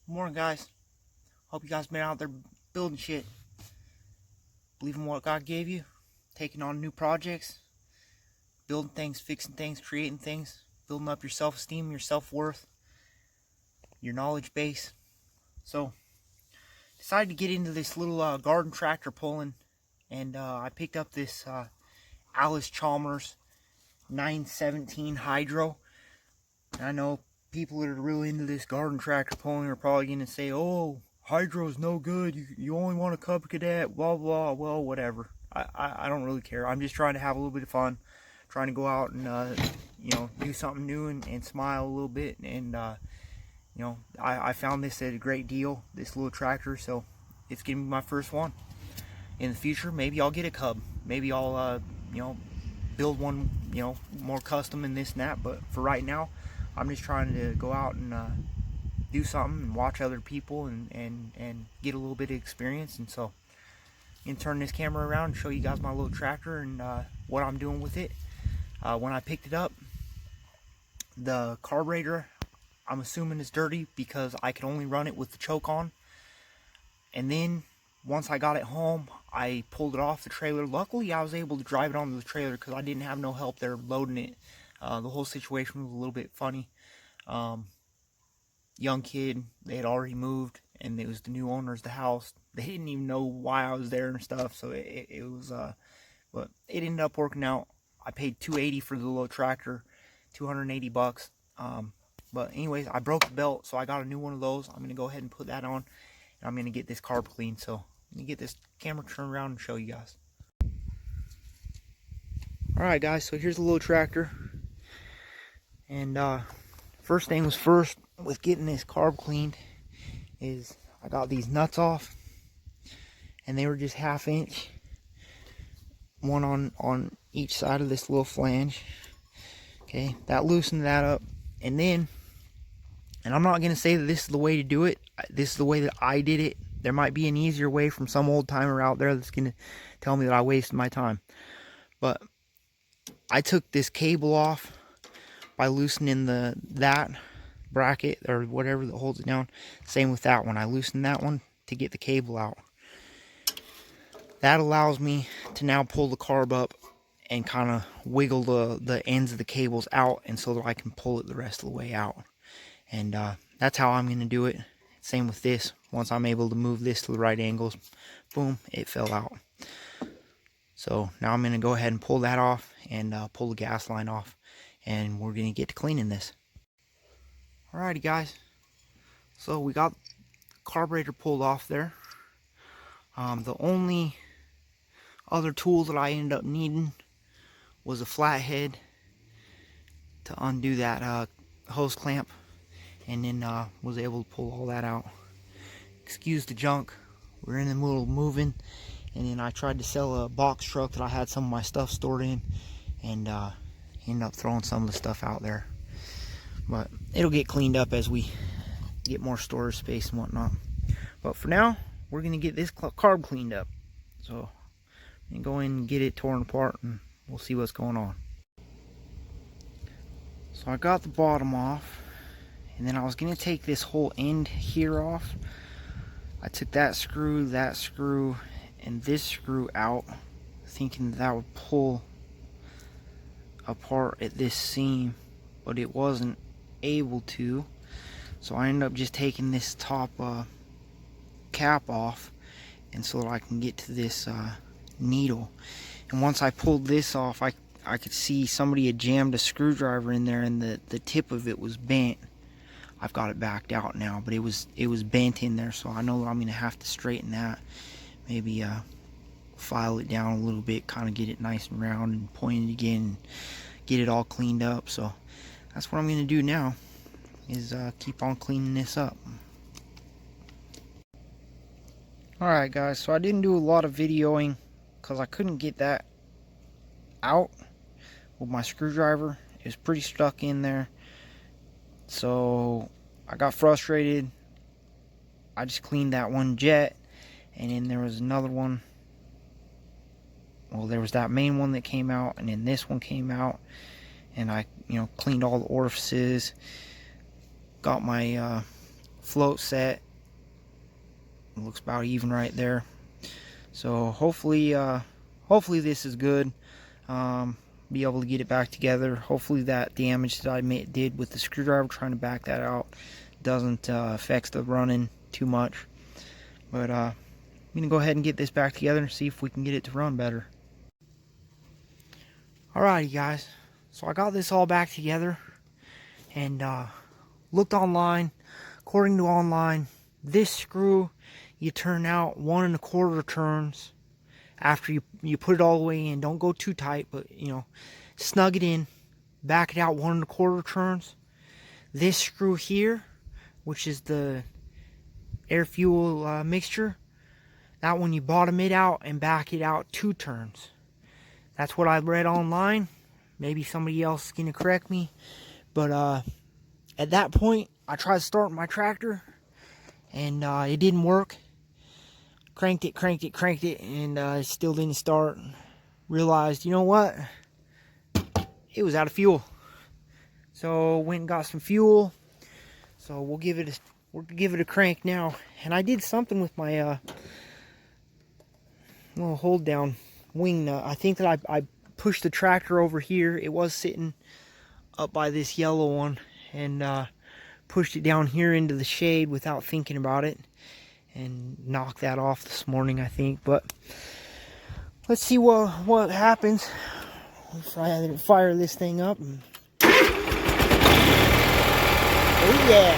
Morning, guys. Hope you guys been out there building shit, believing what God gave you, taking on new projects, building things, fixing things, creating things, building up your self-esteem, your self-worth, your knowledge base. So, decided to get into this little garden tractor pulling, and I picked up this Allis Chalmers 917 Hydro. And I know people that are really into this garden tractor pulling are probably going to say, oh, Hydro's no good, you only want a Cub Cadet, blah blah. Well, whatever. I don't really care. I'm just trying to have a little bit of fun, trying to go out and do something new and smile a little bit. And I found this at a great deal, this little tractor, so it's gonna be my first one. In the future, maybe I'll get a Cub, maybe I'll build one more custom in this and that, but for right now I'm just trying to go out and do something and watch other people and get a little bit of experience. And so I'm gonna turn this camera around and show you guys my little tractor and what I'm doing with it. When I picked it up, the carburetor, I'm assuming is dirty because I could only run it with the choke on. And then once I got it home, I pulled it off the trailer. Luckily I was able to drive it onto the trailer because I didn't have no help there loading it. The whole situation was a little bit funny. Young kid, they had already moved, and it was the new owners of the house. They didn't even know why I was there and stuff, so it was but it ended up working out. I paid $280 for the little tractor, 280 bucks. But anyways, I broke the belt, so I got a new one of those. I'm gonna go ahead and put that on, and I'm gonna get this carb cleaned. So let me get this camera turned around and show you guys. Alright guys, so here's the little tractor. And first thing was first with getting this carb cleaned is I got these nuts off, and they were just 1/2 inch, one on each side of this little flange. Okay, that loosened that up. And then, and I'm not gonna say that this is the way to do it, this is the way that I did it. There might be an easier way from some old timer out there that's gonna tell me that I wasted my time, but I took this cable off by loosening that bracket or whatever that holds it down. Same with that one. I loosened that one to get the cable out. That allows me to now pull the carb up and kind of wiggle the ends of the cables out, and so that I can pull it the rest of the way out. And that's how I'm going to do it. Same with this. Once I'm able to move this to the right angles, boom, it fell out. So now I'm going to go ahead and pull that off and pull the gas line off, and we're going to get to cleaning this. Alrighty guys, so we got the carburetor pulled off there. The only other tool that I ended up needing was a flathead to undo that hose clamp, and then was able to pull all that out. Excuse the junk, we're in the middle of moving, and then I tried to sell a box truck that I had some of my stuff stored in, and ended up throwing some of the stuff out there. But it'll get cleaned up as we get more storage space and whatnot. But for now, we're going to get this carb cleaned up. So I'm going to go in and get it torn apart, and we'll see what's going on. So I got the bottom off, and then I was going to take this whole end here off. I took that screw, and this screw out, thinking that would pull apart at this seam, but it wasn't able to. So I ended up just taking this top cap off, and so that I can get to this needle. And once I pulled this off, I could see somebody had jammed a screwdriver in there, and the tip of it was bent. I've got it backed out now, but it was bent in there, so I know that I'm gonna have to straighten that, maybe file it down a little bit, kind of get it nice and round and pointed again, and get it all cleaned up. So that's what I'm gonna do now, is keep on cleaning this up. Alright guys, so I didn't do a lot of videoing because I couldn't get that out with my screwdriver. It was pretty stuck in there, so I got frustrated. I just cleaned that one jet, and then there was another one. Well, there was that main one that came out, and then this one came out, and I cleaned all the orifices, got my float set. It looks about even right there. So hopefully this is good. Be able to get it back together. Hopefully that damage that I did with the screwdriver trying to back that out doesn't affect the running too much. But I'm gonna go ahead and get this back together and see if we can get it to run better. Alrighty guys, so I got this all back together and looked online. According to online, this screw you turn out 1 1/4 turns after you put it all the way in. Don't go too tight, but you know, snug it in, back it out 1 1/4 turns. This screw here, which is the air fuel mixture, that one you bottom it out and back it out 2 turns. That's what I read online. Maybe somebody else is gonna correct me, but at that point I tried starting my tractor and it didn't work. Cranked it, and it still didn't start. Realized, you know what? It was out of fuel. So went and got some fuel. So we'll give it a crank now. And I did something with my little hold down wing nut. I think that I pushed the tractor over here. It was sitting up by this yellow one, and pushed it down here into the shade without thinking about it, and knocked that off this morning, I think. But let's see what happens if I fire this thing up. Oh yeah,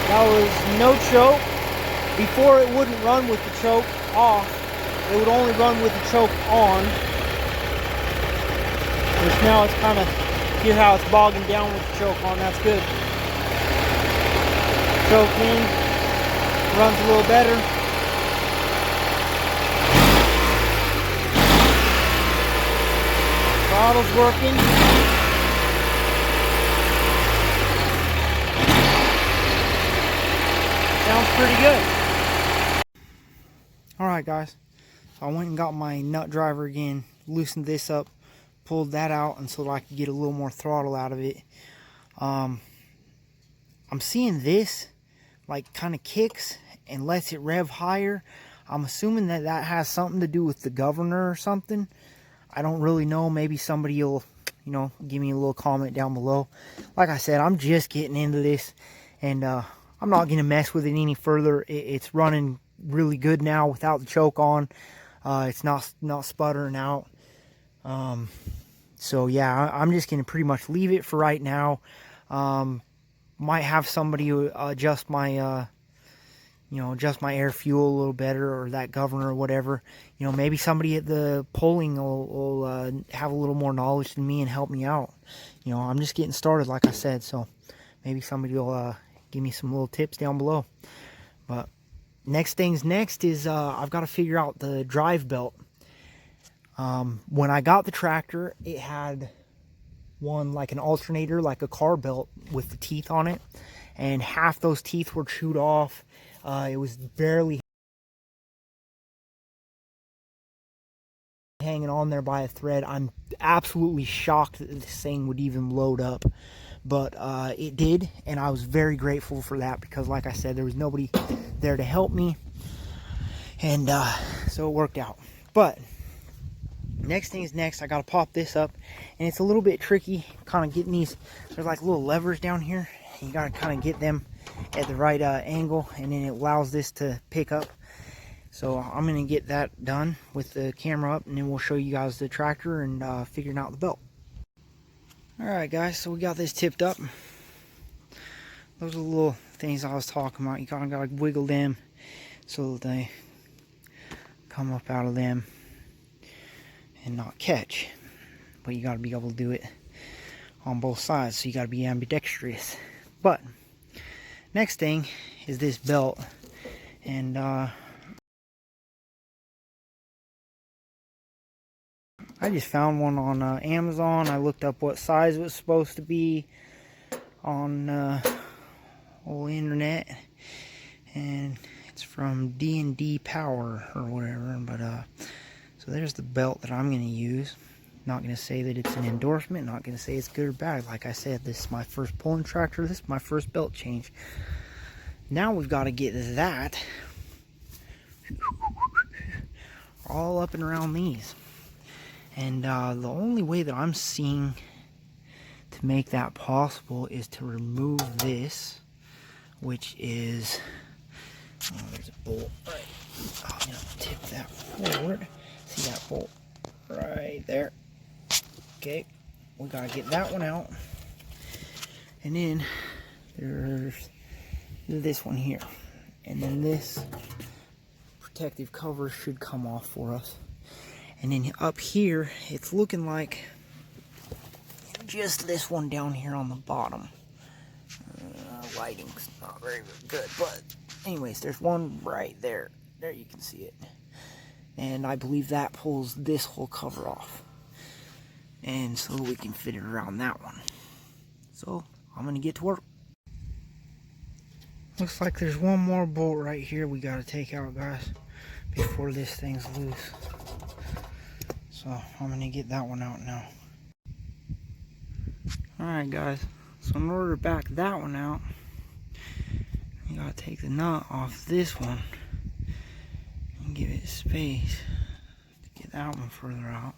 that was no choke. Before it wouldn't run with the choke off, it would only run with the choke on. Which now it's kind of, hear how it's bogging down with the choke on. That's good. Choke in, runs a little better. Throttle's working. Sounds pretty good. Alright guys, so I went and got my nut driver again, loosened this up, pulled that out, and so that I could get a little more throttle out of it. I'm seeing this like kind of kicks and lets it rev higher. I'm assuming that has something to do with the governor or something. I don't really know. Maybe somebody will, you know, give me a little comment down below. Like I said, I'm just getting into this, and I'm not gonna mess with it any further. It's running really good now without the choke on. It's not sputtering out. So yeah, I'm just gonna pretty much leave it for right now. Might have somebody adjust my adjust my air fuel a little better, or that governor or whatever. You know, maybe somebody at the polling will have a little more knowledge than me and help me out. You know, I'm just getting started, like I said, so maybe somebody will give me some little tips down below. But next is I've got to figure out the drive belt. When I got the tractor, it had one like an alternator, like a car belt with the teeth on it, and half those teeth were chewed off. It was barely hanging on there by a thread. I'm absolutely shocked that this thing would even load up, but it did, and I was very grateful for that, because like I said, there was nobody there to help me, and so it worked out. But next thing is next. I gotta pop this up, and it's a little bit tricky kind of getting these. There's like little levers down here, and you gotta kind of get them at the right angle, and then it allows this to pick up. So I'm gonna get that done with the camera up, and then we'll show you guys the tractor and figuring out the belt. Alright guys, so we got this tipped up. Those are the little things I was talking about. You kind of gotta wiggle them so that they come up out of them and not catch, but you got to be able to do it on both sides, so you got to be ambidextrous. But next thing is this belt, and I just found one on Amazon. I looked up what size it was supposed to be on old internet, and it's from D&D Power or whatever. But so there's the belt that I'm going to use. Not going to say that it's an endorsement, not going to say it's good or bad. Like I said, this is my first pulling tractor. This is my first belt change. Now we've got to get that all up and around these. And the only way that I'm seeing to make that possible is to remove this, which is, oh, there's a bolt right. I'm gonna tip that forward. See that bolt right there? Okay, we gotta get that one out. And then there's this one here. And then this protective cover should come off for us. And then up here, it's looking like just this one down here on the bottom. Lighting's not very good, but anyways, there's one right there. There you can see it. And I believe that pulls this whole cover off. And so we can fit it around that one. So I'm gonna get to work. Looks like there's one more bolt right here we gotta take out, guys, before this thing's loose. So I'm gonna get that one out now. Alright guys, so in order to back that one out, you gotta take the nut off this one and give it space to get that one further out.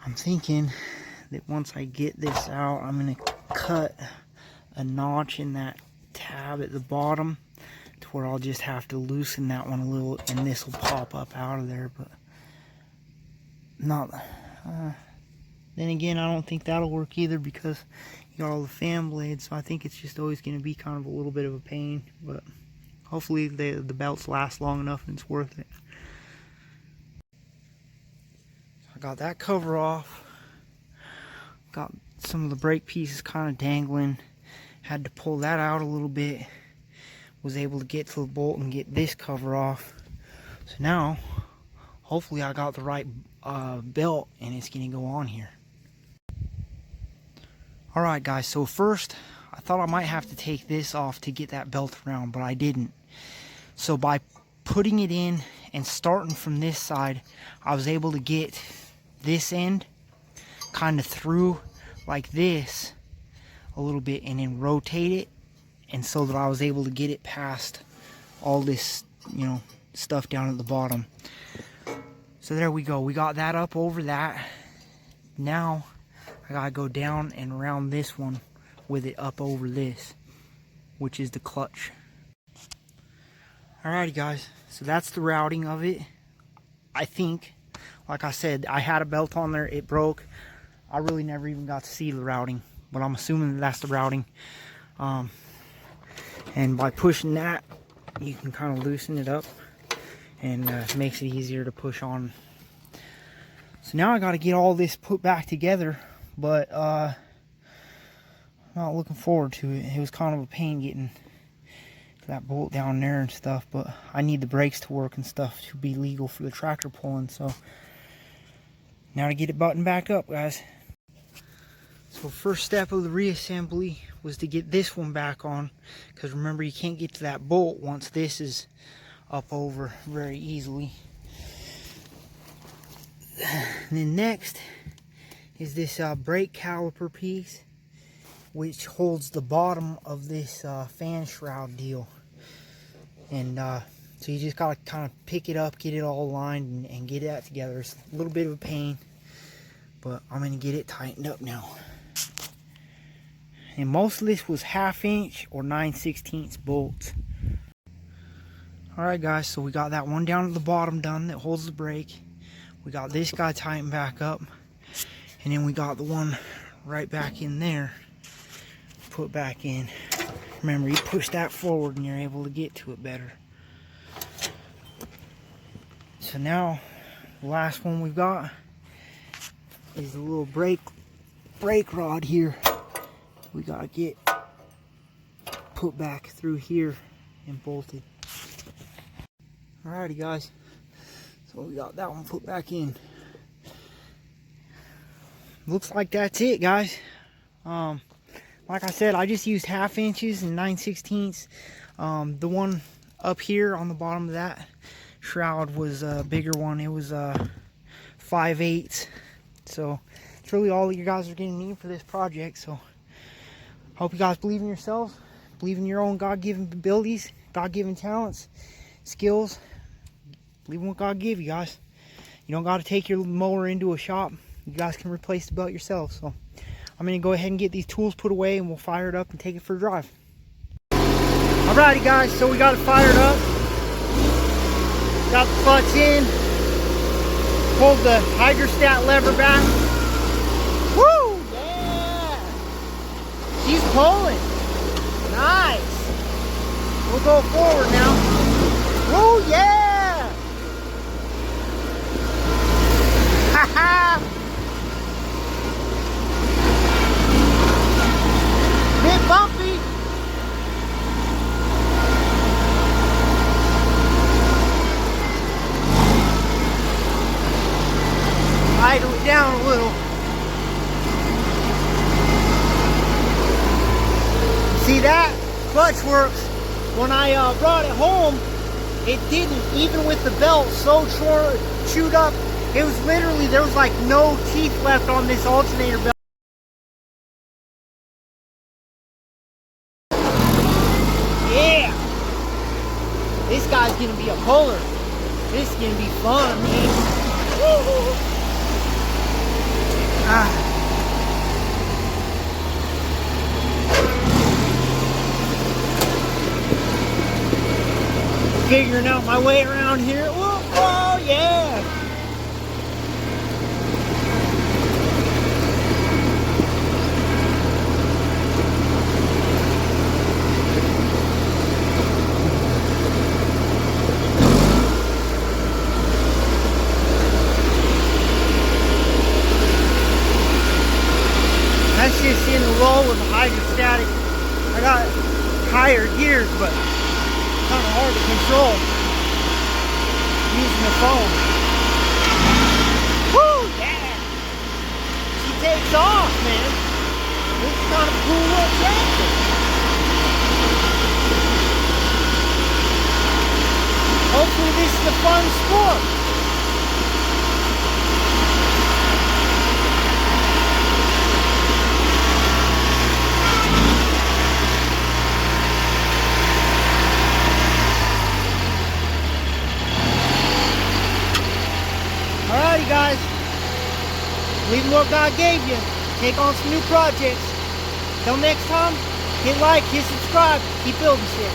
I'm thinking that once I get this out, I'm gonna cut a notch in that tab at the bottom to where I'll just have to loosen that one a little and this will pop up out of there, but not then again, I don't think that'll work either because you got all the fan blades, so I think it's just always going to be kind of a little bit of a pain, but hopefully the belts last long enough and it's worth it. So I got that cover off, got some of the brake pieces kind of dangling, had to pull that out a little bit, was able to get to the bolt and get this cover off. So now, hopefully I got the right belt and it's going to go on here. Alright guys, so first I thought I might have to take this off to get that belt around, but I didn't. So by putting it in and starting from this side, I was able to get this end kind of through like this a little bit and then rotate it, and so that I was able to get it past all this, you know, stuff down at the bottom. So there we go, we got that up over that. Now I gotta go down and around this one with it up over this, which is the clutch. Alrighty guys, so that's the routing of it. I think, like I said, I had a belt on there, it broke. I really never even got to see the routing, but I'm assuming that that's the routing. And by pushing that, you can kind of loosen it up and it makes it easier to push on. So now I got to get all this put back together, but I'm not looking forward to it. It was kind of a pain getting that bolt down there and stuff, but I need the brakes to work and stuff to be legal for the tractor pulling. So now to get it buttoned back up, guys. So first step of the reassembly was to get this one back on, because remember, you can't get to that bolt once this is up over very easily. And then next is this brake caliper piece, which holds the bottom of this fan shroud deal. And so you just gotta kind of pick it up, get it all aligned, and get that together. It's a little bit of a pain, but I'm gonna get it tightened up now. And most of this was 1/2 inch or 9/16 bolts. Alright guys, so we got that one down at the bottom done that holds the brake. We got this guy tightened back up. And then we got the one right back in there put back in. Remember, you push that forward and you're able to get to it better. So now, the last one we've got is the little brake rod here. We gotta get put back through here and bolted. Alrighty guys, so we got that one put back in. Looks like that's it, guys. Like I said, I just used 1/2 inches and 9/16. The one up here on the bottom of that shroud was a bigger one. It was 5/8. So it's really all that you guys are going to need for this project. So hope you guys believe in yourselves, Believe in your own God-given abilities, God-given talents, skills. Believe in what God gave you guys. You don't got to take your mower into a shop. You guys can replace the belt yourself. So I'm going to go ahead and get these tools put away, and we'll fire it up and take it for a drive. Alrighty guys, so we got it fired up. Got the clutch in. Pulled the hydrostat lever back. Woo! Yeah! She's pulling. Nice. We'll go forward now. Woo! Yeah! Ha ha! Bit bumpy. Idle it down a little. See that? Clutch works. When I brought it home, it didn't, even with the belt so chewed up. It was literally, there was like no teeth left on this alternator belt. Yeah! This guy's gonna be a puller. This is gonna be fun, man. Figuring out my way around here. Whoa, oh yeah! That's just in a roll with the hydrostatic. I got higher gears, but kind of hard to control using the phone. Woo! Yeah! She takes off, man. This is kind of a cool little tractor. Hopefully this is a fun sport. Alrighty guys, believe in what God gave you. Take on some new projects. Till next time, hit like, hit subscribe, keep building shit.